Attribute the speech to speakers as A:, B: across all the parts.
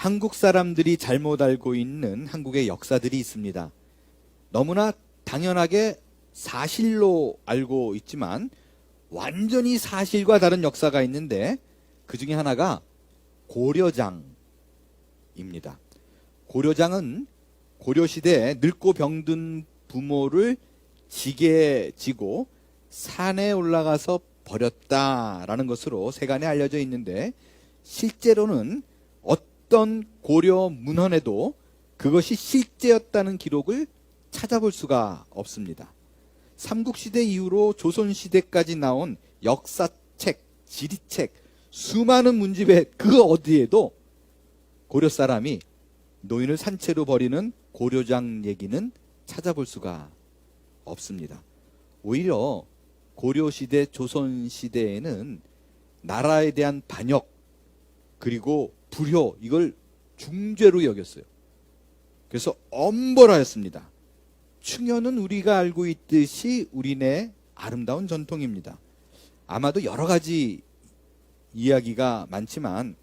A: 한국 사람들이 잘못 알고 있는 한국의 역사들이 있습니다. 너무나 당연하게 사실로 알고 있지만 완전히 사실과 다른 역사가 있는데 그 중에 하나가 고려장입니다. 고려장은 고려시대에 늙고 병든 부모를 지게 지고 산에 올라가서 버렸다라는 것으로 세간에 알려져 있는데 실제로는 어떤 고려 문헌에도 그것이 실제였다는 기록을 찾아볼 수가 없습니다. 삼국시대 이후로 조선시대까지 나온 역사책, 지리책, 수많은 문집의 그 어디에도 고려 사람이 노인을 산채로 버리는 고려장 얘기는 찾아볼 수가 없습니다. 오히려 고려시대, 조선시대에는 나라에 대한 반역 그리고 불효 이걸 중죄로 여겼어요. 그래서 엄벌하였습니다. 충효는 우리가 알고 있듯이 우리네 아름다운 전통입니다. 아마도 여러 가지 이야기가 많지만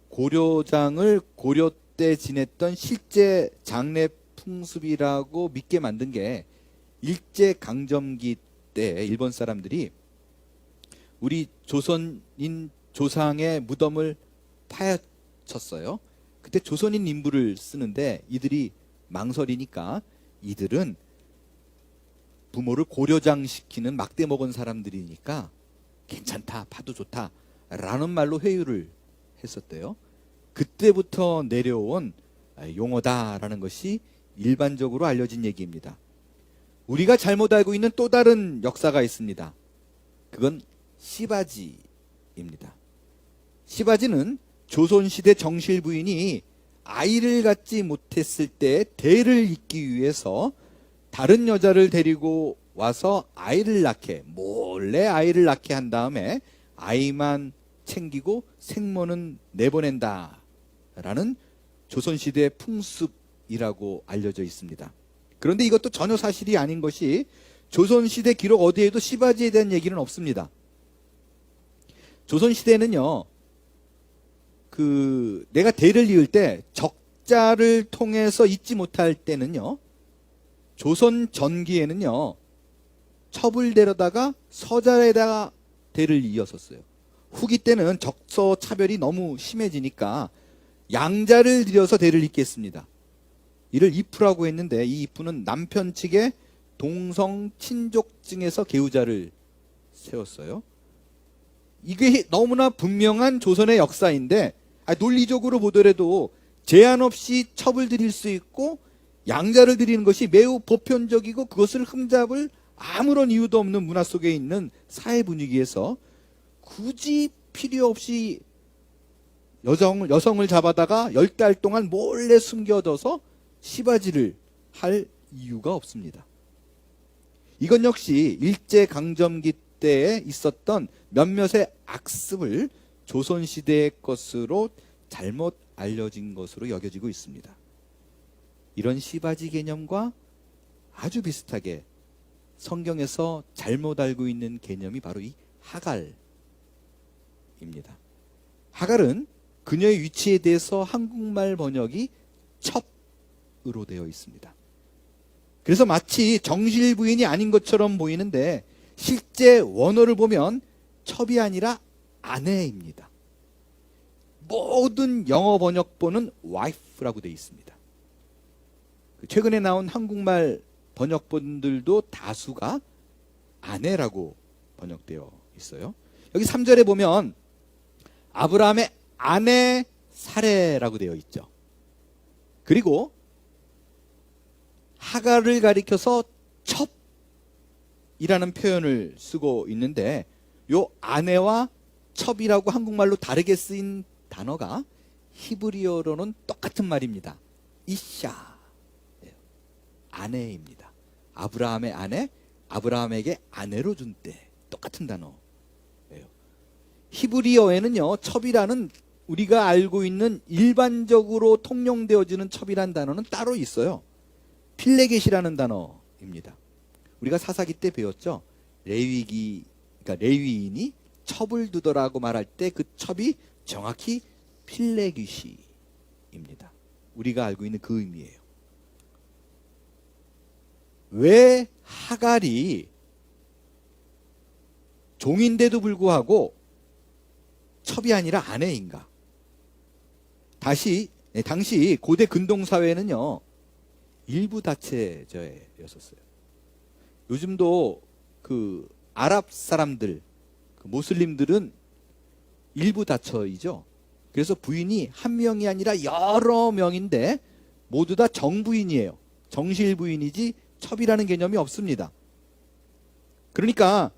A: 고려장을 고려 때 지냈던 실제 장례 풍습이라고 믿게 만든 게 일제강점기 때 일본 사람들이 우리 조선인 조상의 무덤을 파헤쳤어요. 그때 조선인 인부를 쓰는데 이들이 망설이니까 이들은 부모를 고려장 시키는 막대 먹은 사람들이니까 괜찮다, 파도 좋다 라는 말로 회유를 했었대요. 그때부터 내려온 용어다라는 것이 일반적으로 알려진 얘기입니다. 우리가 잘못 알고 있는 또 다른 역사가 있습니다. 그건 시바지입니다. 시바지는 조선시대 정실 부인이 아이를 갖지 못했을 때 대를 잇기 위해서 다른 여자를 데리고 와서 아이를 낳게 몰래 아이를 낳게 한 다음에 아이만 챙기고 생모는 내보낸다 라는 조선시대 풍습이라고 알려져 있습니다. 그런데 이것도 전혀 사실이 아닌 것이 조선시대 기록 어디에도 시바지에 대한 얘기는 없습니다. 조선시대는요 내가 대를 이을 때 적자를 통해서 잊지 못할 때는요 조선 전기에는요 첩을대로다가 서자에다가 대를 이었었어요. 후기 때는 적서 차별이 너무 심해지니까 양자를 들여서 대를 잇겠습니다. 이를 이프라고 했는데 이 이프는 남편 측의 동성 친족증에서 개우자를 세웠어요. 이게 너무나 분명한 조선의 역사인데 논리적으로 보더라도 제한 없이 첩을 드릴 수 있고 양자를 드리는 것이 매우 보편적이고 그것을 흠잡을 아무런 이유도 없는 문화 속에 있는 사회 분위기에서 굳이 필요 없이 여성을 잡아다가 10달 동안 몰래 숨겨둬서 시바지를 할 이유가 없습니다. 이건 역시 일제강점기 때에 있었던 몇몇의 악습을 조선시대의 것으로 잘못 알려진 것으로 여겨지고 있습니다. 이런 시바지 개념과 아주 비슷하게 성경에서 잘못 알고 있는 개념이 바로 이 하갈입니다. 하갈은 그녀의 위치에 대해서 한국말 번역이 첩으로 되어 있습니다. 그래서 마치 정실 부인이 아닌 것처럼 보이는데 실제 원어를 보면 첩이 아니라 아내입니다. 모든 영어 번역본은 wife라고 되어 있습니다. 최근에 나온 한국말 번역본들도 다수가 아내라고 번역되어 있어요. 여기 3절에 보면 아브라함의 아내 사레라고 되어 있죠. 그리고 하갈을 가리켜서 첩이라는 표현을 쓰고 있는데 요 아내와 첩이라고 한국말로 다르게 쓰인 단어가 히브리어로는 똑같은 말입니다. 이샤, 아내입니다. 아브라함의 아내, 아브라함에게 아내로 준 때 똑같은 단어예요. 히브리어에는요 첩이라는 우리가 알고 있는 일반적으로 통용되어지는 첩이라는 단어는 따로 있어요. 필레겟이라는 단어입니다. 우리가 사사기 때 배웠죠. 그러니까 레위인이 첩을 두더라고 말할 때 그 첩이 정확히 필레깃이 의미입니다. 우리가 알고 있는 그 의미예요. 왜 하갈이 종인데도 불구하고 첩이 아니라 아내인가? 당시 고대 근동사회는요, 일부 다체제였었어요. 요즘도 그 아랍 사람들, 그 모슬림들은 일부 다처이죠. 그래서 부인이 한 명이 아니라 여러 명인데 모두 다 정부인이에요. 정실 부인이지 첩이라는 개념이 없습니다. 그러니까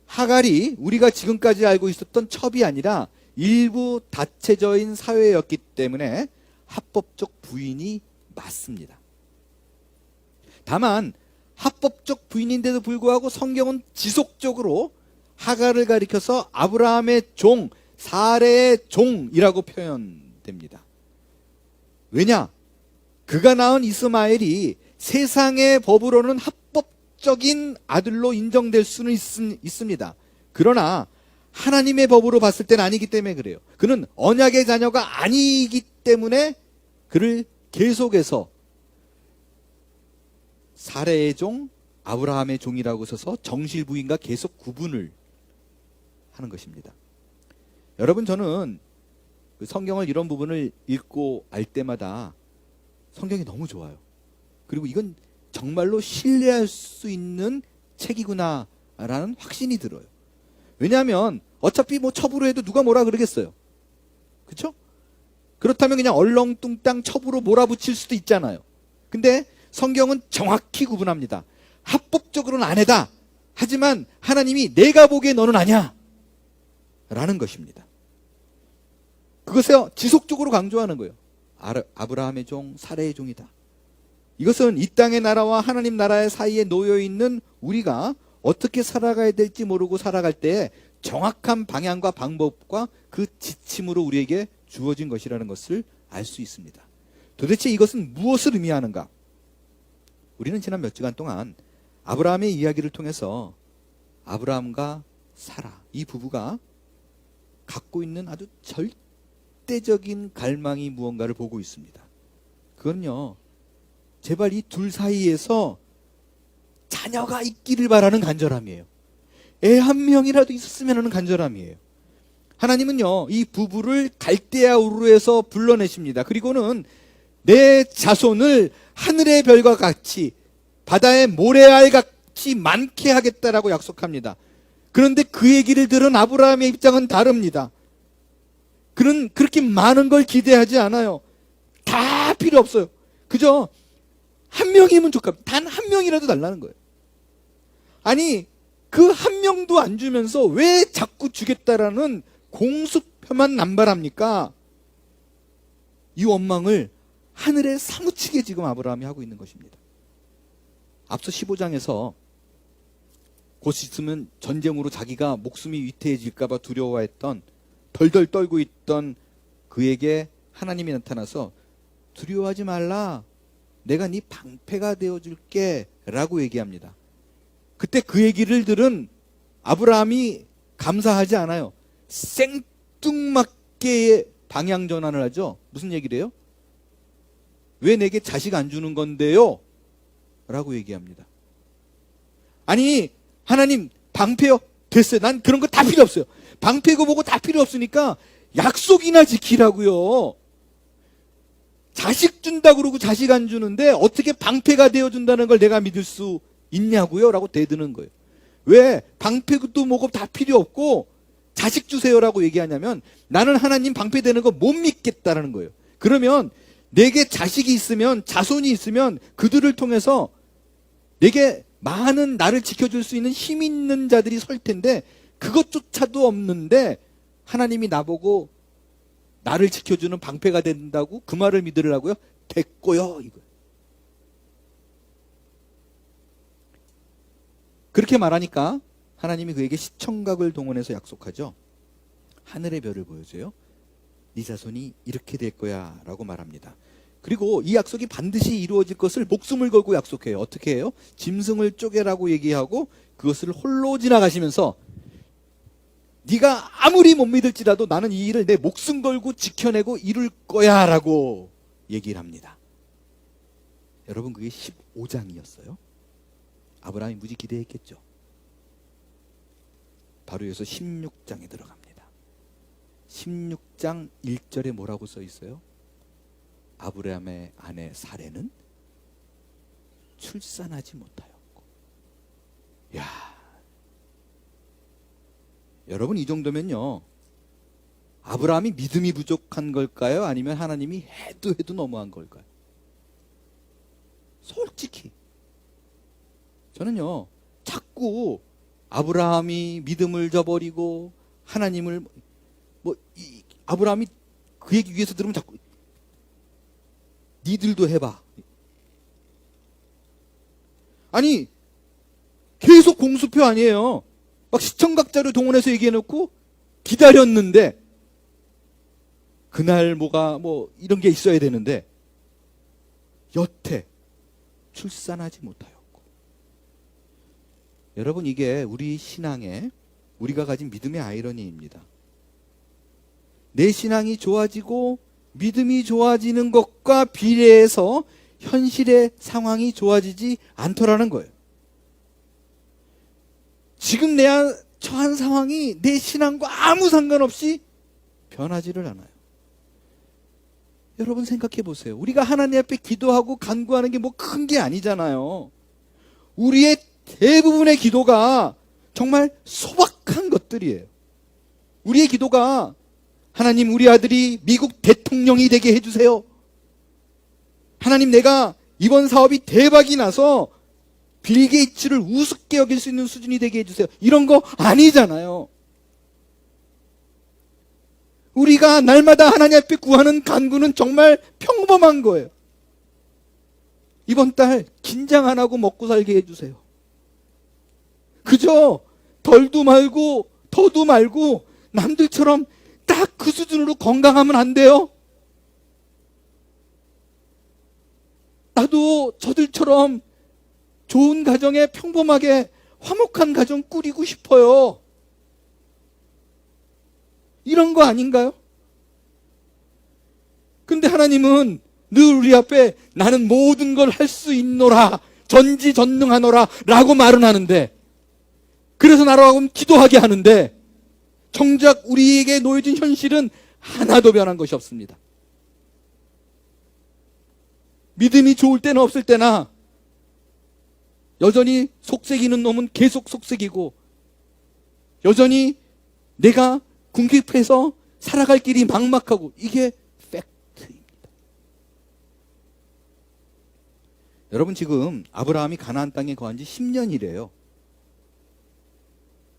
A: 하갈이 우리가 지금까지 알고 있었던 첩이 아니라 일부 다체적인 사회였기 때문에 합법적 부인이 맞습니다. 다만 합법적 부인인데도 불구하고 성경은 지속적으로 하갈을 가리켜서 아브라함의 종, 사레의 종이라고 표현됩니다. 왜냐? 그가 낳은 이스마엘이 세상의 법으로는 합법적인 아들로 인정될 수는 있습니다. 그러나 하나님의 법으로 봤을 때는 아니기 때문에 그래요. 그는 언약의 자녀가 아니기 때문에 그를 계속해서 사레의 종, 아브라함의 종이라고 써서 정실 부인과 계속 구분을 하는 것입니다. 여러분, 저는 성경을 이런 부분을 읽고 알 때마다 성경이 너무 좋아요. 그리고 이건 정말로 신뢰할 수 있는 책이구나라는 확신이 들어요. 왜냐하면 어차피 뭐 첩으로 해도 누가 뭐라 그러겠어요. 그렇죠? 그렇다면 그냥 얼렁뚱땅 첩으로 몰아붙일 수도 있잖아요. 근데 성경은 정확히 구분합니다. 합법적으로는 아내다. 하지만 하나님이 내가 보기에 너는 아니야 라는 것입니다. 그것을 지속적으로 강조하는 거예요. 아브라함의 종, 사레의 종이다. 이것은 이 땅의 나라와 하나님 나라의 사이에 놓여있는 우리가 어떻게 살아가야 될지 모르고 살아갈 때 정확한 방향과 방법과 그 지침으로 우리에게 주어진 것이라는 것을 알 수 있습니다. 도대체 이것은 무엇을 의미하는가? 우리는 지난 몇 주간 동안 아브라함의 이야기를 통해서 아브라함과 사라, 이 부부가 갖고 있는 아주 절대적인 갈망이 무언가를 보고 있습니다. 그건요, 제발 이 둘 사이에서 자녀가 있기를 바라는 간절함이에요. 애 한 명이라도 있었으면 하는 간절함이에요. 하나님은요, 이 부부를 갈대아 우르에서 불러내십니다. 그리고는 내 자손을 하늘의 별과 같이 바다의 모래알 같이 많게 하겠다라고 약속합니다. 그런데 그 얘기를 들은 아브라함의 입장은 다릅니다. 그는 그렇게 많은 걸 기대하지 않아요. 다 필요 없어요. 그저 한 명이면 좋겠다. 단 한 명이라도 달라는 거예요. 아니, 그 한 명도 안 주면서 왜 자꾸 주겠다라는 공수표만 남발합니까? 이 원망을 하늘에 사무치게 지금 아브라함이 하고 있는 것입니다. 앞서 15장에서 곧 있으면 전쟁으로 자기가 목숨이 위태해질까봐 두려워했던, 덜덜 떨고 있던 그에게 하나님이 나타나서 두려워하지 말라, 내가 네 방패가 되어줄게 라고 얘기합니다. 그때 그 얘기를 들은 아브라함이 감사하지 않아요. 생뚱맞게 방향 전환을 하죠. 무슨 얘기를 해요? 왜 내게 자식 안 주는 건데요? 라고 얘기합니다. 아니, 하나님, 방패요? 됐어요. 난 그런 거 다 필요 없어요. 방패고 뭐고 다 필요 없으니까 약속이나 지키라고요. 자식 준다고 그러고 자식 안 주는데 어떻게 방패가 되어준다는 걸 내가 믿을 수 있냐고요? 라고 대드는 거예요. 왜 방패도 뭐고 다 필요 없고 자식 주세요라고 얘기하냐면, 나는 하나님 방패 되는 거 못 믿겠다라는 거예요. 그러면 내게 자식이 있으면, 자손이 있으면 그들을 통해서 내게 많은 나를 지켜줄 수 있는 힘 있는 자들이 설 텐데 그것조차도 없는데 하나님이 나보고 나를 지켜주는 방패가 된다고 그 말을 믿으려고요? 됐고요, 이거. 그렇게 말하니까 하나님이 그에게 시청각을 동원해서 약속하죠. 하늘의 별을 보여줘요. 네 자손이 이렇게 될 거야 라고 말합니다. 그리고 이 약속이 반드시 이루어질 것을 목숨을 걸고 약속해요. 어떻게 해요? 짐승을 쪼개라고 얘기하고 그것을 홀로 지나가시면서 네가 아무리 못 믿을지라도 나는 이 일을 내 목숨 걸고 지켜내고 이룰 거야 라고 얘기를 합니다. 여러분, 그게 15장이었어요. 아브라함이 무지 기대했겠죠. 바로 여기서 16장에 들어갑니다. 16장 1절에 뭐라고 써 있어요? 아브라함의 아내 사레는 출산하지 못하였고. 야, 여러분, 이 정도면요, 아브라함이 믿음이 부족한 걸까요? 아니면 하나님이 해도 너무한 걸까요? 솔직히 저는요, 자꾸 아브라함이 믿음을 저버리고 하나님을 아브라함이 그 얘기 위해서 들으면 자꾸 니들도 해봐. 아니, 계속 공수표 아니에요. 막 시청각자를 동원해서 얘기해놓고 기다렸는데, 그날 이런 게 있어야 되는데 여태 출산하지 못하였고. 여러분, 이게 우리 신앙의, 우리가 가진 믿음의 아이러니입니다. 내 신앙이 좋아지고 믿음이 좋아지는 것과 비례해서 현실의 상황이 좋아지지 않더라는 거예요. 지금 내 처한 상황이 내 신앙과 아무 상관없이 변하지를 않아요. 여러분, 생각해 보세요. 우리가 하나님 앞에 기도하고 간구하는 게 뭐 큰 게 아니잖아요. 우리의 대부분의 기도가 정말 소박한 것들이에요. 우리의 기도가, 하나님, 우리 아들이 미국 대통령이 되게 해주세요. 하나님, 내가 이번 사업이 대박이 나서 빌 게이츠를 우습게 여길 수 있는 수준이 되게 해주세요. 이런 거 아니잖아요. 우리가 날마다 하나님 앞에 구하는 간구는 정말 평범한 거예요. 이번 달 긴장 안 하고 먹고 살게 해주세요. 그저 덜도 말고 더도 말고 남들처럼 딱 그 수준으로 건강하면 안 돼요. 나도 저들처럼 좋은 가정에 평범하게 화목한 가정 꾸리고 싶어요. 이런 거 아닌가요? 근데 하나님은 늘 우리 앞에 나는 모든 걸 할 수 있노라, 전지전능하노라 라고 말은 하는데, 그래서 나라고 기도하게 하는데, 정작 우리에게 놓여진 현실은 하나도 변한 것이 없습니다. 믿음이 좋을 때나 없을 때나 여전히 속색이는 놈은 계속 속색이고, 여전히 내가 궁핍해서 살아갈 길이 막막하고, 이게 팩트입니다. 여러분, 지금 아브라함이 가나안 땅에 거한 지 10년이래요.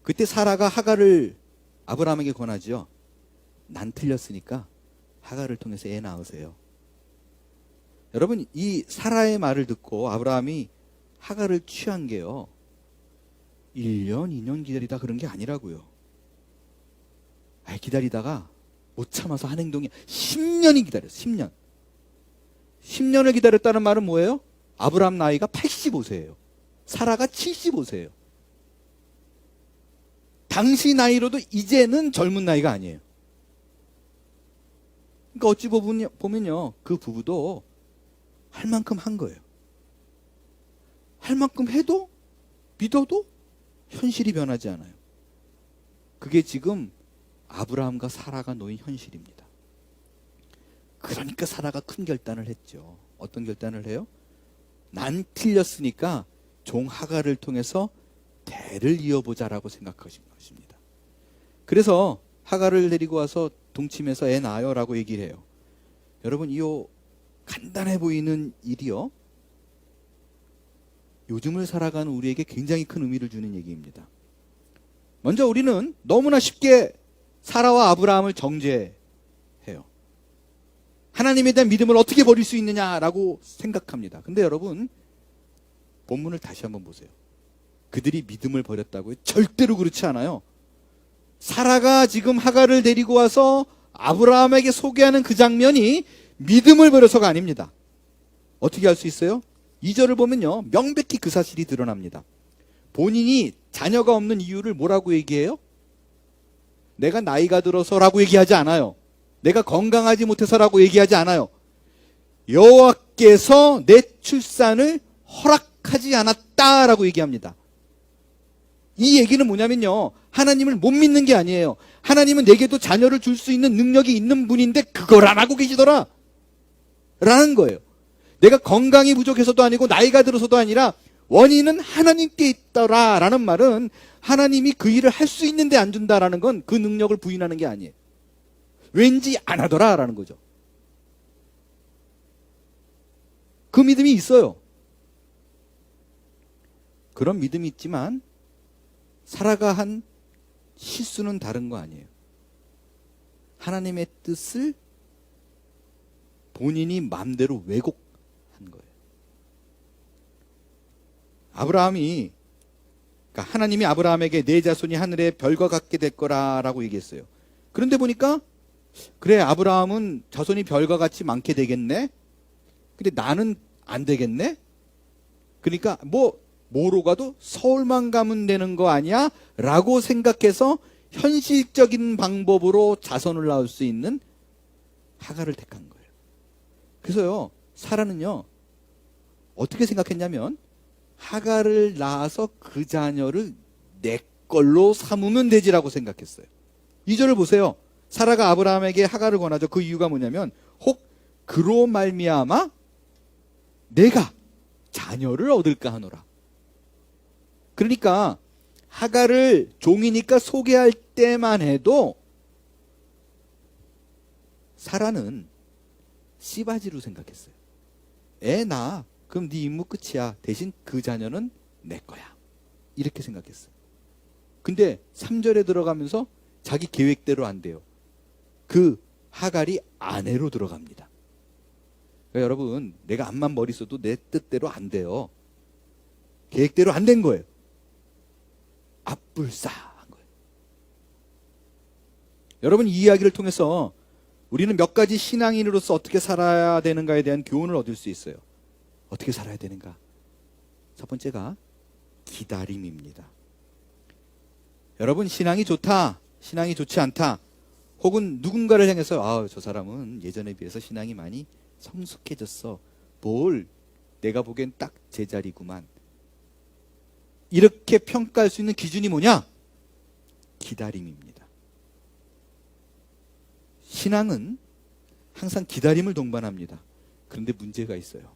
A: 그때 사라가 하갈을 아브라함에게 권하지요. 난 틀렸으니까 하갈을 통해서 애 낳으세요. 여러분, 이 사라의 말을 듣고 아브라함이 하갈을 취한 게요, 1년, 2년 기다리다 그런 게 아니라고요. 기다리다가 못 참아서 한 행동이 10년이 기다렸어요. 10년. 10년을 기다렸다는 말은 뭐예요? 아브라함 나이가 85세예요. 사라가 75세예요. 당시 나이로도 이제는 젊은 나이가 아니에요. 그러니까 어찌 보면요, 그 부부도 할 만큼 한 거예요. 할 만큼 해도, 믿어도 현실이 변하지 않아요. 그게 지금 아브라함과 사라가 놓인 현실입니다. 그러니까 사라가 큰 결단을 했죠. 어떤 결단을 해요? 난 틀렸으니까 종 하갈을 통해서 대를 이어보자라고 생각하신 것입니다. 그래서 하갈을 데리고 와서 동침해서 애 낳아요라고 얘기를 해요. 여러분, 이 간단해 보이는 일이요, 요즘을 살아가는 우리에게 굉장히 큰 의미를 주는 얘기입니다. 먼저 우리는 너무나 쉽게 사라와 아브라함을 정죄해요. 하나님에 대한 믿음을 어떻게 버릴 수 있느냐라고 생각합니다. 근데 여러분, 본문을 다시 한번 보세요. 그들이 믿음을 버렸다고요? 절대로 그렇지 않아요. 사라가 지금 하갈을 데리고 와서 아브라함에게 소개하는 그 장면이 믿음을 버려서가 아닙니다. 어떻게 알 수 있어요? 2절을 보면요, 명백히 그 사실이 드러납니다. 본인이 자녀가 없는 이유를 뭐라고 얘기해요? 내가 나이가 들어서라고 얘기하지 않아요. 내가 건강하지 못해서라고 얘기하지 않아요. 여호와께서 내 출산을 허락하지 않았다라고 얘기합니다. 이 얘기는 뭐냐면요, 하나님을 못 믿는 게 아니에요. 하나님은 내게도 자녀를 줄 수 있는 능력이 있는 분인데 그걸 안 하고 계시더라 라는 거예요. 내가 건강이 부족해서도 아니고 나이가 들어서도 아니라 원인은 하나님께 있더라 라는 말은 하나님이 그 일을 할 수 있는데 안 준다라는 건 그 능력을 부인하는 게 아니에요. 왠지 안 하더라 라는 거죠. 그 믿음이 있어요. 그런 믿음이 있지만 사라가 한 실수는 다른 거 아니에요. 하나님의 뜻을 본인이 마음대로 왜곡한 거예요. 아브라함이, 그러니까 하나님이 아브라함에게 내 자손이 하늘의 별과 같게 될 거라라고 얘기했어요. 그런데 보니까 그래, 아브라함은 자손이 별과 같이 많게 되겠네. 근데 나는 안 되겠네. 그러니까 뭐로 가도 서울만 가면 되는 거 아니야? 라고 생각해서 현실적인 방법으로 자손을 낳을 수 있는 하갈을 택한 거예요. 그래서요, 사라는요, 어떻게 생각했냐면 하갈을 낳아서 그 자녀를 내 걸로 삼으면 되지라고 생각했어요. 2절을 보세요. 사라가 아브라함에게 하갈을 권하죠. 그 이유가 뭐냐면 혹 그로 말미암아 내가 자녀를 얻을까 하노라. 그러니까 하갈을 종이니까 소개할 때만 해도 사라는 씨바지로 생각했어요. 애 낳아. 그럼 네 임무 끝이야. 대신 그 자녀는 내 거야. 이렇게 생각했어요. 근데 3절에 들어가면서 자기 계획대로 안 돼요. 그 하갈이 아내로 들어갑니다. 그러니까 여러분, 내가 암만 머리 써도 내 뜻대로 안 돼요. 계획대로 안 된 거예요. 압불싸한 거예요. 여러분, 이 이야기를 통해서 우리는 몇 가지 신앙인으로서 어떻게 살아야 되는가에 대한 교훈을 얻을 수 있어요. 어떻게 살아야 되는가? 첫 번째가 기다림입니다. 여러분, 신앙이 좋다, 신앙이 좋지 않다, 혹은 누군가를 향해서 저 사람은 예전에 비해서 신앙이 많이 성숙해졌어, 뭘 내가 보기엔 딱 제자리구만, 이렇게 평가할 수 있는 기준이 뭐냐? 기다림입니다. 신앙은 항상 기다림을 동반합니다. 그런데 문제가 있어요.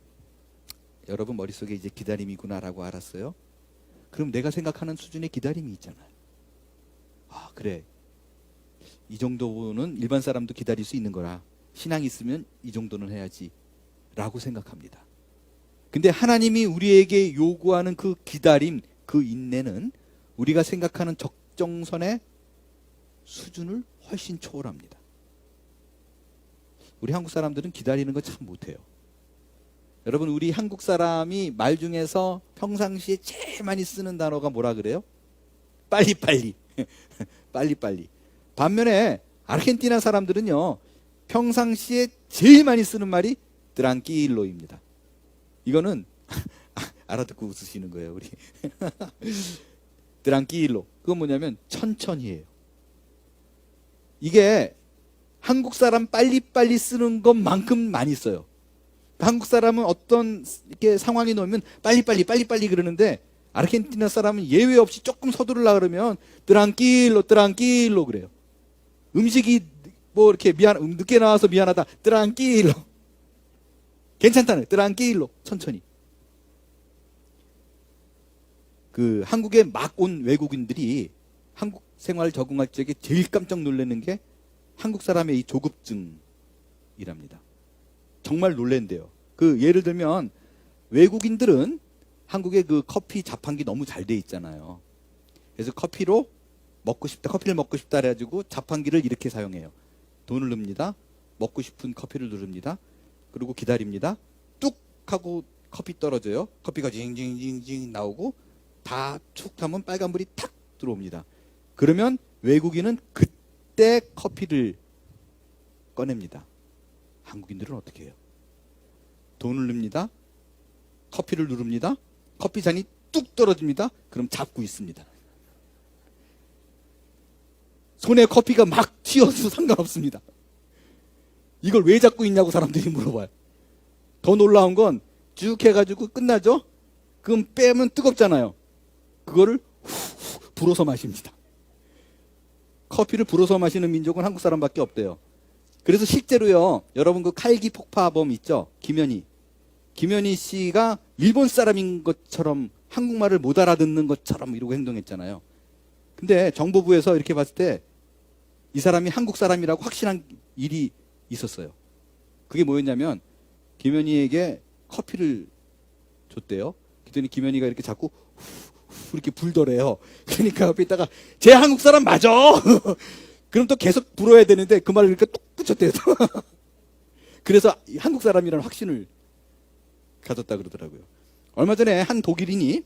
A: 여러분 머릿속에 이제 기다림이구나라고 알았어요? 그럼 내가 생각하는 수준의 기다림이 있잖아요. 그래, 이 정도는 일반 사람도 기다릴 수 있는 거라, 신앙이 있으면 이 정도는 해야지 라고 생각합니다. 근데 하나님이 우리에게 요구하는 그 기다림, 그 인내는 우리가 생각하는 적정선의 수준을 훨씬 초월합니다. 우리 한국 사람들은 기다리는 거 참 못해요. 여러분, 우리 한국 사람이 말 중에서 평상시에 제일 많이 쓰는 단어가 뭐라 그래요? 빨리빨리. 빨리빨리. 반면에 아르헨티나 사람들은요, 평상시에 제일 많이 쓰는 말이 트랑킬로입니다. 이거는 알아듣고 웃으시는 거예요, 우리. 트랑킬로. 그건 뭐냐면 천천히예요. 이게 한국 사람 빨리빨리 쓰는 것만큼 많이 써요. 한국 사람은 어떤 이렇게 상황이 놓이면 빨리빨리 그러는데, 아르헨티나 사람은 예외 없이 조금 서두르려 그러면 트랑킬로 그래요. 음식이 이렇게 늦게 나와서 미안하다, 트랑킬로. 괜찮다는, 트랑킬로, 천천히. 그 한국에 막 온 외국인들이 한국 생활 적응할 적에 제일 깜짝 놀라는 게 한국 사람의 이 조급증이랍니다. 정말 놀랜대요. 그 예를 들면 외국인들은 한국의 그 커피 자판기 너무 잘 돼 있잖아요. 그래서 커피를 먹고 싶다 그래가지고 자판기를 이렇게 사용해요. 돈을 넣습니다. 먹고 싶은 커피를 누릅니다. 그리고 기다립니다. 뚝 하고 커피 떨어져요. 커피가 징징징징 나오고 다 툭 하면 빨간불이 탁 들어옵니다. 그러면 외국인은 그때 커피를 꺼냅니다. 한국인들은 어떻게 해요? 돈을 넣습니다. 커피를 누릅니다. 커피 잔이 뚝 떨어집니다. 그럼 잡고 있습니다. 손에 커피가 막 튀어서 상관없습니다. 이걸 왜 잡고 있냐고 사람들이 물어봐요. 더 놀라운 건 쭉 해가지고 끝나죠? 그럼 빼면 뜨겁잖아요. 그거를 후 불어서 마십니다. 커피를 불어서 마시는 민족은 한국 사람밖에 없대요. 그래서 실제로요, 여러분 그 칼기 폭파범 있죠? 김현희 씨가 일본 사람인 것처럼 한국말을 못 알아듣는 것처럼 이러고 행동했잖아요. 근데 정보부에서 이렇게 봤을 때 이 사람이 한국 사람이라고 확신한 일이 있었어요. 그게 뭐였냐면 김현희에게 커피를 줬대요. 그랬더니 김현희가 이렇게 자꾸 이렇게 불더래요. 그러니까 옆에 있다가 쟤 한국 사람 맞아. 그럼 또 계속 불어야 되는데 그 말을 이렇게 뚝 붙였대요. 그래서 한국 사람이라는 확신을 가졌다 그러더라고요. 얼마 전에 한 독일인이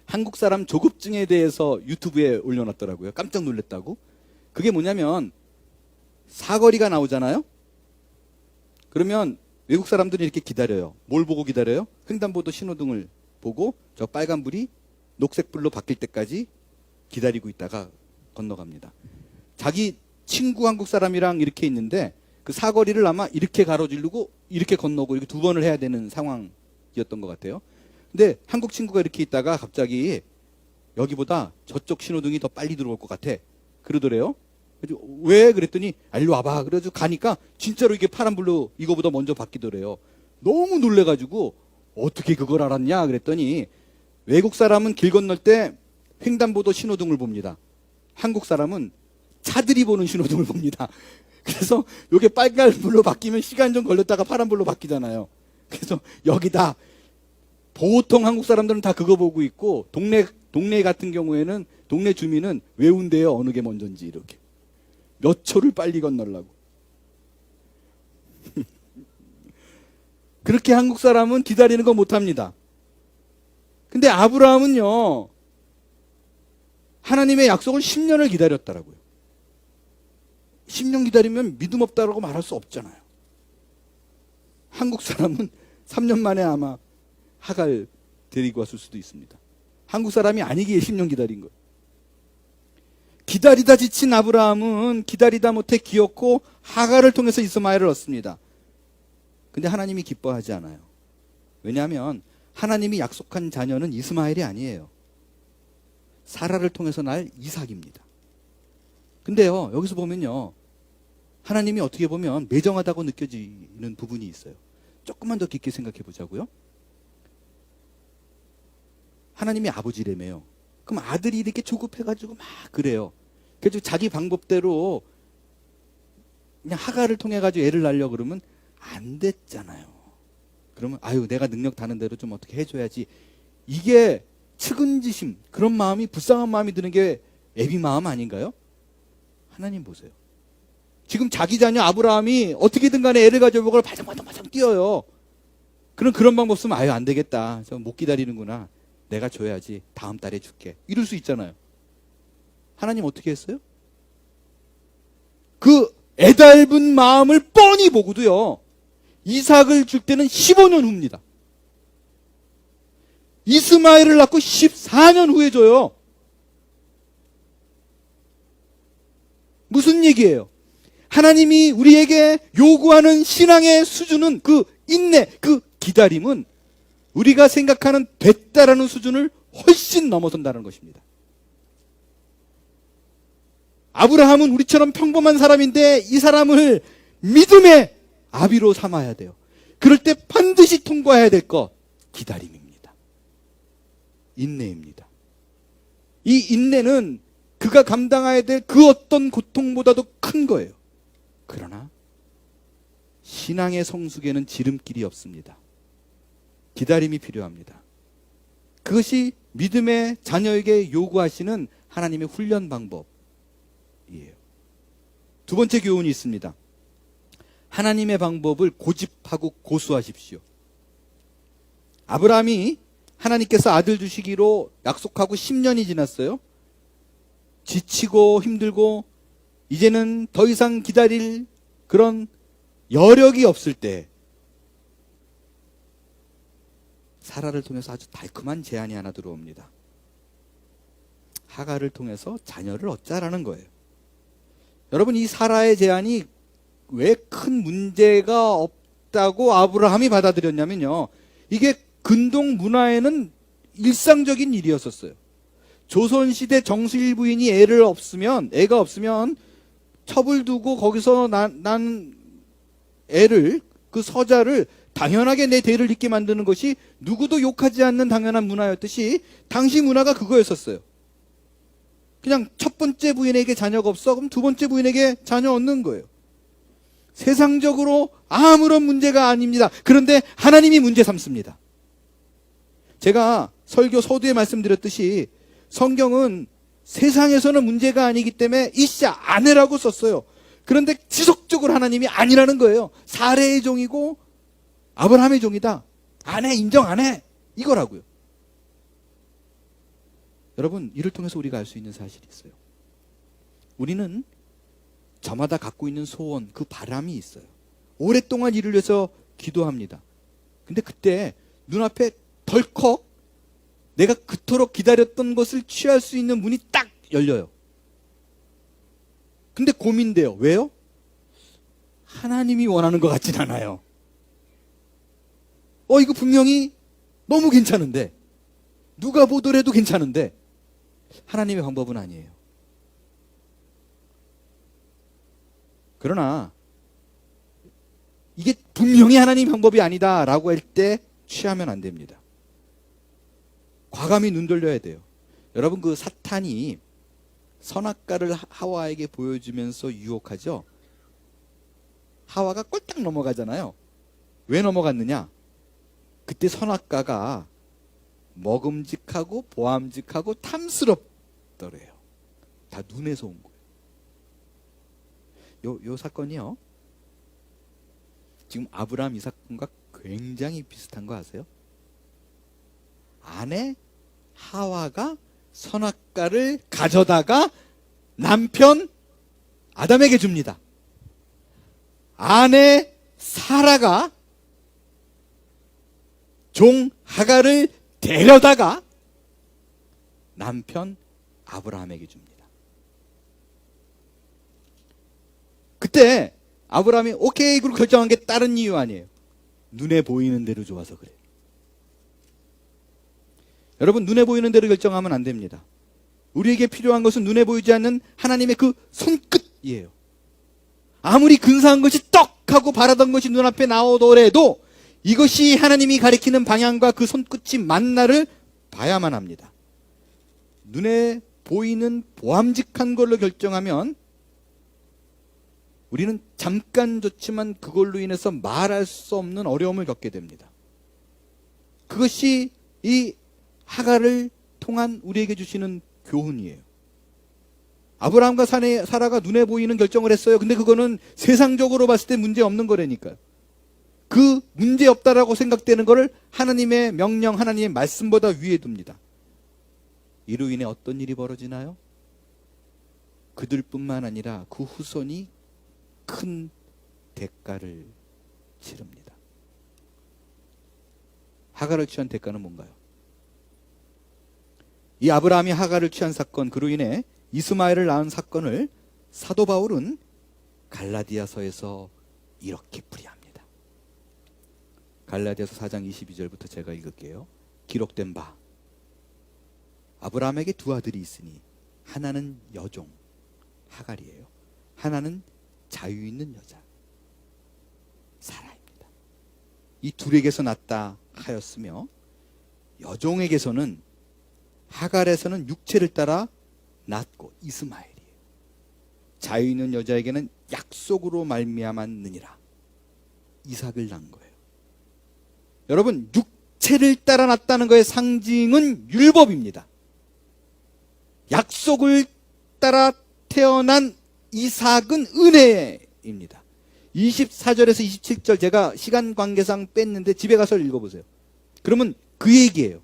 A: 한국 사람 조급증에 대해서 유튜브에 올려놨더라고요. 깜짝 놀랐다고. 그게 뭐냐면 사거리가 나오잖아요. 그러면 외국 사람들이 이렇게 기다려요. 뭘 보고 기다려요? 횡단보도 신호등을 보고 저 빨간불이 녹색불로 바뀔 때까지 기다리고 있다가 건너갑니다. 자기 친구 한국 사람이랑 이렇게 있는데 그 사거리를 아마 이렇게 가로지르고 이렇게 건너고 이렇게 두 번을 해야 되는 상황이었던 것 같아요. 근데 한국 친구가 이렇게 있다가 갑자기 여기보다 저쪽 신호등이 더 빨리 들어올 것 같아. 그러더래요. 그래서 왜? 그랬더니 일로 와봐. 그래서 가니까 진짜로 이게 파란불로 이거보다 먼저 바뀌더래요. 너무 놀래가지고 어떻게 그걸 알았냐 그랬더니 외국 사람은 길 건널 때 횡단보도 신호등을 봅니다. 한국 사람은 차들이 보는 신호등을 봅니다. 그래서 이게 빨간불로 바뀌면 시간 좀 걸렸다가 파란불로 바뀌잖아요. 그래서 여기다 보통 한국 사람들은 다 그거 보고 있고 동네 같은 경우에는 동네 주민은 외운대요. 어느 게 먼저인지 이렇게 몇 초를 빨리 건너려고. 그렇게 한국 사람은 기다리는 거 못합니다. 근데 아브라함은요, 하나님의 약속을 10년을 기다렸더라고요. 10년 기다리면 믿음 없다라고 말할 수 없잖아요. 한국 사람은 3년 만에 아마 하갈 데리고 왔을 수도 있습니다. 한국 사람이 아니기에 10년 기다린 거예요. 기다리다 지친 아브라함은 기다리다 못해 기었고 하갈을 통해서 이스마엘을 얻습니다. 근데 하나님이 기뻐하지 않아요. 왜냐하면 하나님이 약속한 자녀는 이스마엘이 아니에요. 사라를 통해서 날 이삭입니다. 근데요, 여기서 보면요, 하나님이 어떻게 보면 매정하다고 느껴지는 부분이 있어요. 조금만 더 깊게 생각해 보자고요. 하나님이 아버지라며요. 그럼 아들이 이렇게 조급해가지고 막 그래요. 그래서 자기 방법대로 그냥 하갈을 통해가지고 애를 낳으려고 그러면 안 됐잖아요. 그러면 아유 내가 능력 다는 대로 좀 어떻게 해줘야지. 이게 측은지심, 그런 마음이, 불쌍한 마음이 드는 게 애비 마음 아닌가요? 하나님 보세요. 지금 자기 자녀 아브라함이 어떻게든 간에 애를 가져보고 바삭바삭바삭 뛰어요. 그런 방법 쓰면 아유 안 되겠다. 저 못 기다리는구나. 내가 줘야지. 다음 달에 줄게. 이럴 수 있잖아요. 하나님 어떻게 했어요? 그 애달픈 마음을 뻔히 보고도요, 이삭을 줄 때는 15년 후입니다. 이스마엘을 낳고 14년 후에 줘요. 무슨 얘기예요? 하나님이 우리에게 요구하는 신앙의 수준은, 그 인내, 그 기다림은 우리가 생각하는 됐다라는 수준을 훨씬 넘어선다는 것입니다. 아브라함은 우리처럼 평범한 사람인데 이 사람을 믿음의 아비로 삼아야 돼요. 그럴 때 반드시 통과해야 될 것, 기다림입니다. 인내입니다. 이 인내는 그가 감당해야 될 그 어떤 고통보다도 큰 거예요. 그러나 신앙의 성숙에는 지름길이 없습니다. 기다림이 필요합니다. 그것이 믿음의 자녀에게 요구하시는 하나님의 훈련 방법이에요. 두 번째 교훈이 있습니다. 하나님의 방법을 고집하고 고수하십시오. 아브라함이 하나님께서 아들 주시기로 약속하고 10년이 지났어요. 지치고 힘들고 이제는 더 이상 기다릴 그런 여력이 없을 때 사라를 통해서 아주 달콤한 제안이 하나 들어옵니다. 하갈을 통해서 자녀를 얻자라는 거예요. 여러분, 이 사라의 제안이 왜 큰 문제가 있다고 아브라함이 받아들였냐면요. 이게 근동 문화에는 일상적인 일이었었어요. 조선시대 정실 부인이 애가 없으면 첩을 두고 거기서 난 애를, 그 서자를 당연하게 내 대를 잇게 만드는 것이 누구도 욕하지 않는 당연한 문화였듯이 당시 문화가 그거였었어요. 그냥 첫 번째 부인에게 자녀가 없어? 그럼 두 번째 부인에게 자녀 얻는 거예요. 세상적으로 아무런 문제가 아닙니다. 그런데 하나님이 문제 삼습니다. 제가 설교 서두에 말씀드렸듯이 성경은 세상에서는 문제가 아니기 때문에 이씨야 아내라고 썼어요. 그런데 지속적으로 하나님이 아니라는 거예요. 사레의 종이고 아브라함의 종이다. 아내 인정 안 해. 이거라고요. 여러분, 이를 통해서 우리가 알 수 있는 사실이 있어요. 우리는 저마다 갖고 있는 소원, 그 바람이 있어요. 오랫동안 이를 위해서 기도합니다. 근데 그때 눈앞에 덜컥 내가 그토록 기다렸던 것을 취할 수 있는 문이 딱 열려요. 근데 고민돼요. 왜요? 하나님이 원하는 것 같진 않아요. 이거 분명히 너무 괜찮은데, 누가 보더라도 괜찮은데 하나님의 방법은 아니에요. 그러나 이게 분명히 하나님 방법이 아니다라고 할 때 취하면 안 됩니다. 과감히 눈 돌려야 돼요. 여러분, 그 사탄이 선악과를 하와에게 보여주면서 유혹하죠. 하와가 꼴딱 넘어가잖아요. 왜 넘어갔느냐? 그때 선악과가 먹음직하고 보암직하고 탐스럽더래요. 다 눈에서 온 거예요. 요 사건이요, 지금 아브라함 이 사건과 굉장히 비슷한 거 아세요? 아내 하와가 선악과를 가져다가 남편 아담에게 줍니다. 아내 사라가 종 하갈을 데려다가 남편 아브라함에게 줍니다. 그때 아브라함이 오케이 그리고 결정한 게 다른 이유 아니에요. 눈에 보이는 대로 좋아서 그래요. 여러분, 눈에 보이는 대로 결정하면 안 됩니다. 우리에게 필요한 것은 눈에 보이지 않는 하나님의 그 손끝이에요. 아무리 근사한 것이 떡 하고 바라던 것이 눈앞에 나오더라도 이것이 하나님이 가리키는 방향과 그 손끝이 맞나를 봐야만 합니다. 눈에 보이는 보암직한 걸로 결정하면 우리는 잠깐 좋지만 그걸로 인해서 말할 수 없는 어려움을 겪게 됩니다. 그것이 이 하갈을 통한 우리에게 주시는 교훈이에요. 아브라함과 사라가 눈에 보이는 결정을 했어요. 근데 그거는 세상적으로 봤을 때 문제 없는 거라니까요. 그 문제 없다라고 생각되는 거를 하나님의 명령, 하나님의 말씀보다 위에 둡니다. 이로 인해 어떤 일이 벌어지나요? 그들뿐만 아니라 그 후손이 큰 대가를 치릅니다. 하갈을 취한 대가는 뭔가요? 이 아브라함이 하갈을 취한 사건, 그로 인해 이스마엘을 낳은 사건을 사도 바울은 갈라디아서에서 이렇게 풀이합니다. 갈라디아서 4장 22절부터 제가 읽을게요. 기록된 바 아브라함에게 두 아들이 있으니 하나는 여종 하갈이에요. 하나는 자유 있는 여자 사라입니다. 이 둘에게서 났다 하였으며 여종에게서는 하갈에서는 육체를 따라 낳고 이스마엘이에요. 자유 있는 여자에게는 약속으로 말미암았느니라 이삭을 낳은 거예요. 여러분, 육체를 따라 낳았다는 것의 상징은 율법입니다. 약속을 따라 태어난 이삭은 은혜입니다. 24절에서 27절 제가 시간 관계상 뺐는데 집에 가서 읽어보세요. 그러면 그 얘기예요.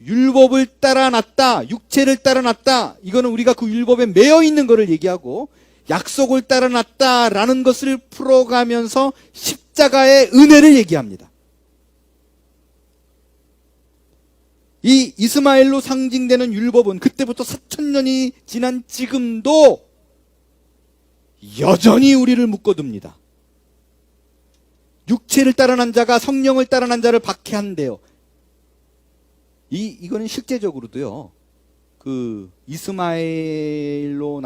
A: 율법을 따라 났다, 육체를 따라 났다, 이거는 우리가 그 율법에 매여 있는 것을 얘기하고, 약속을 따라 났다라는 것을 풀어가면서 십자가의 은혜를 얘기합니다. 이 이스마엘로 상징되는 율법은 그때부터 4,000년이 지난 지금도 여전히 우리를 묶어둡니다. 육체를 따라난 자가 성령을 따라난 자를 박해한대요. 이거는 실제적으로도요. 그 이스마엘로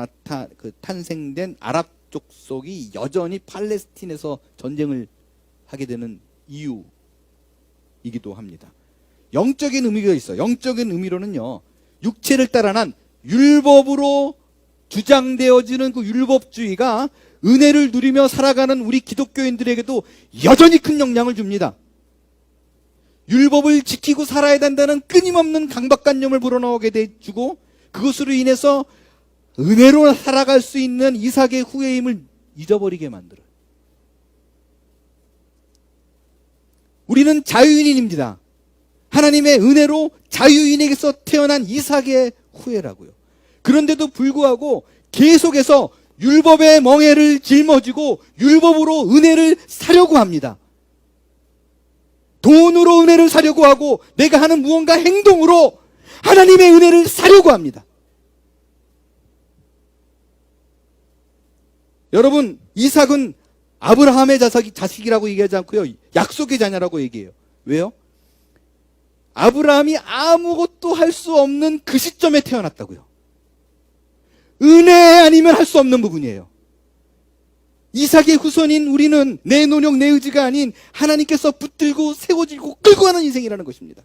A: 탄생된 아랍 족속이 여전히 팔레스틴에서 전쟁을 하게 되는 이유이기도 합니다. 영적인 의미가 있어요. 영적인 의미로는요, 육체를 따라난 율법으로 주장되어지는 그 율법주의가 은혜를 누리며 살아가는 우리 기독교인들에게도 여전히 큰 영향을 줍니다. 율법을 지키고 살아야 된다는 끊임없는 강박관념을 불어넣게 주고, 그것으로 인해서 은혜로 살아갈 수 있는 이삭의 후예임을 잊어버리게 만들어요. 우리는 자유인입니다. 하나님의 은혜로 자유인에게서 태어난 이삭의 후예라고요. 그런데도 불구하고 계속해서 율법의 멍에를 짊어지고 율법으로 은혜를 사려고 합니다. 돈으로 은혜를 사려고 하고 내가 하는 무언가 행동으로 하나님의 은혜를 사려고 합니다. 여러분, 이삭은 아브라함의 자식이라고 얘기하지 않고요, 약속의 자녀라고 얘기해요. 왜요? 아브라함이 아무것도 할 수 없는 그 시점에 태어났다고요. 은혜 아니면 할 수 없는 부분이에요. 이삭의 후손인 우리는 내 노력 내 의지가 아닌 하나님께서 붙들고 세워지고 끌고 가는 인생이라는 것입니다.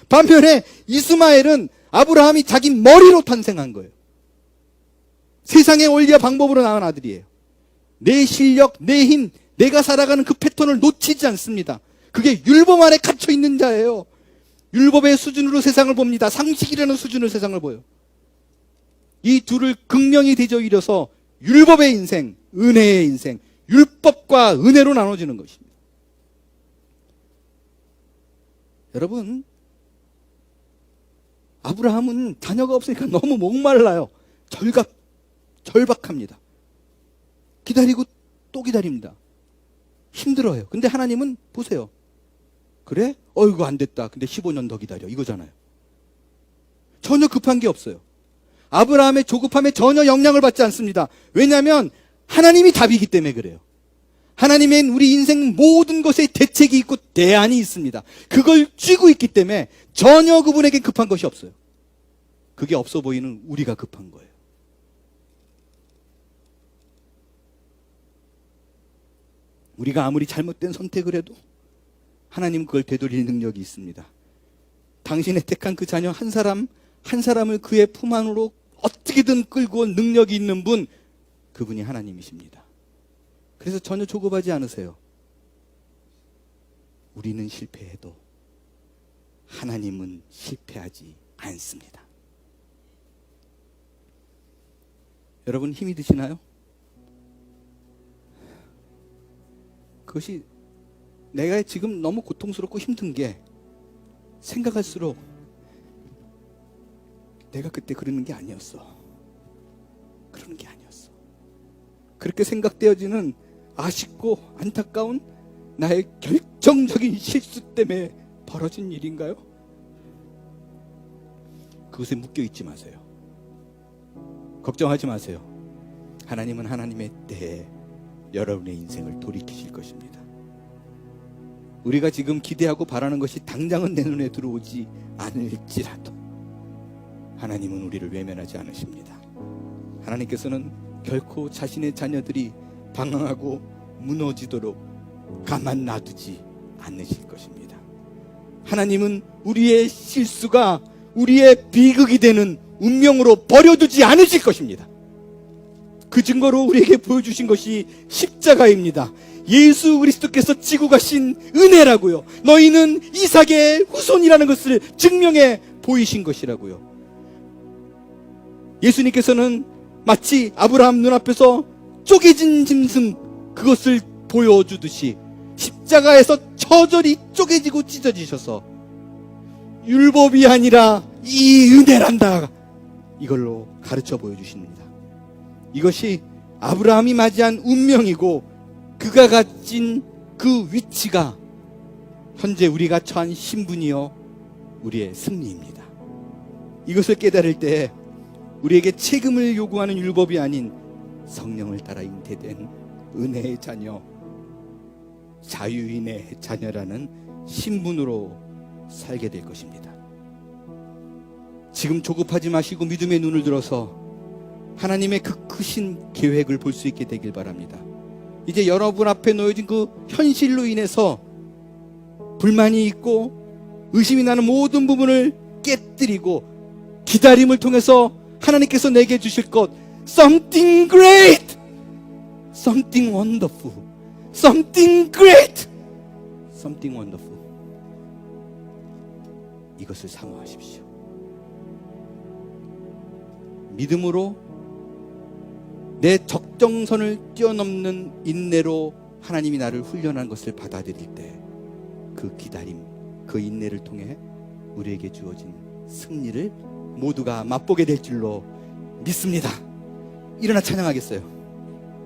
A: 반면에 이스마엘은 아브라함이 자기 머리로 탄생한 거예요. 세상의 원리와 방법으로 낳은 아들이에요. 내 실력, 내 힘, 내가 살아가는 그 패턴을 놓치지 않습니다. 그게 율법 안에 갇혀 있는 자예요. 율법의 수준으로 세상을 봅니다. 상식이라는 수준으로 세상을 보여요. 이 둘을 극명히 대조이려서 율법의 인생, 은혜의 인생, 율법과 은혜로 나눠지는 것입니다. 여러분, 아브라함은 자녀가 없으니까 너무 목말라요. 절박합니다. 기다리고 또 기다립니다. 힘들어요. 근데 하나님은 보세요. 그래? 어이구 안 됐다. 근데 15년 더 기다려. 이거잖아요. 전혀 급한 게 없어요. 아브라함의 조급함에 전혀 영향을 받지 않습니다. 왜냐하면 하나님이 답이기 때문에 그래요. 하나님은 우리 인생 모든 것에 대책이 있고 대안이 있습니다. 그걸 쥐고 있기 때문에 전혀 그분에게 급한 것이 없어요. 그게 없어 보이는 우리가 급한 거예요. 우리가 아무리 잘못된 선택을 해도 하나님은 그걸 되돌릴 능력이 있습니다. 당신의 택한 그 자녀 한 사람을 그의 품 안으로 어떻게든 끌고 온 능력이 있는 분, 그분이 하나님이십니다. 그래서 전혀 조급하지 않으세요. 우리는 실패해도 하나님은 실패하지 않습니다. 여러분, 힘이 드시나요? 그것이 내가 지금 너무 고통스럽고 힘든 게 생각할수록 내가 그때 그러는 게 아니었어. 그러는 게 아니었어. 그렇게 생각되어지는 아쉽고 안타까운 나의 결정적인 실수 때문에 벌어진 일인가요? 그것에 묶여 있지 마세요. 걱정하지 마세요. 하나님은 하나님의 때에 여러분의 인생을 돌이키실 것입니다. 우리가 지금 기대하고 바라는 것이 당장은 내 눈에 들어오지 않을지라도 하나님은 우리를 외면하지 않으십니다. 하나님께서는 결코 자신의 자녀들이 방황하고 무너지도록 가만 놔두지 않으실 것입니다. 하나님은 우리의 실수가 우리의 비극이 되는 운명으로 버려두지 않으실 것입니다. 그 증거로 우리에게 보여주신 것이 십자가입니다. 예수 그리스도께서 지고 가신 은혜라고요. 너희는 이삭의 후손이라는 것을 증명해 보이신 것이라고요. 예수님께서는 마치 아브라함 눈앞에서 쪼개진 짐승 그것을 보여주듯이 십자가에서 처절히 쪼개지고 찢어지셔서 율법이 아니라 이 은혜란다, 이걸로 가르쳐 보여주십니다. 이것이 아브라함이 맞이한 운명이고 그가 가진 그 위치가 현재 우리가 처한 신분이요 우리의 승리입니다. 이것을 깨달을 때 우리에게 책임을 요구하는 율법이 아닌 성령을 따라 잉태된 은혜의 자녀, 자유인의 자녀라는 신분으로 살게 될 것입니다. 지금 조급하지 마시고 믿음의 눈을 들어서 하나님의 그 크신 계획을 볼 수 있게 되길 바랍니다. 이제 여러분 앞에 놓여진 그 현실로 인해서 불만이 있고 의심이 나는 모든 부분을 깨뜨리고 기다림을 통해서 하나님께서 내게 주실 것, something great, something wonderful, something great, something wonderful. 이것을 사모하십시오. 믿음으로 내 적정선을 뛰어넘는 인내로 하나님이 나를 훈련한 것을 받아들일 때 그 기다림, 그 인내를 통해 우리에게 주어진 승리를 모두가 맛보게 될 줄로 믿습니다. 일어나 찬양하겠어요.